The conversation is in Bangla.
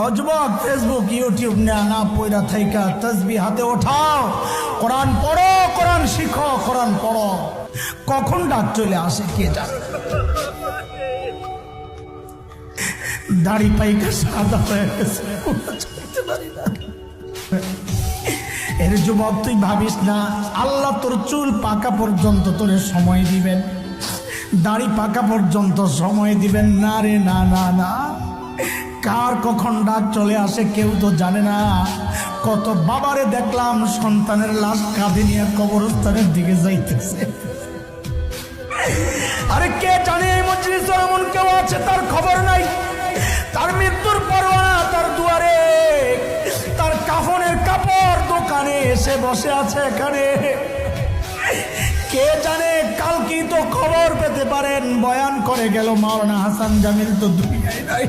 ও যুবক, ফেসবুক ইউটিউব না পয়রা থাইকা তাসবিহ হাতে ওঠাও, কোরআন পড়ো, কোরআন শিখো, কোরআন পড়ো। কখন ডাক চলে আসে কে জানে। দাড়ি পাইকা সাদা হয়ে গেছে, এর যুবক তুই ভাবিস না আল্লাহ তোর চুল পাকা পর্যন্ত তোরে সময় দিবেন, দাড়ি পাকা পর্যন্ত সময় দিবেন না রে, না না না। কার কখন ডাক চলে আসে কেউ তো জানে না। কত বাবারে দেখলাম সন্তানের লাশ কাঁধে নিয়ে কবরস্থানের দিকে যাইতেছে। আরে কে জানে এই মজলিসে এমন কেউ আছে তার খবর নাই, তার মৃত্যুর পরোয়ানা তার দুয়ারে, তার কাফনের কাপড় দোকানে এসে বসে আছে এখানে। কে জানে কালকেই তো খবর পেতে পারেন বয়ান করে গেল মাওলানা হাসান জামিল তো দুনিয়ায় নাই।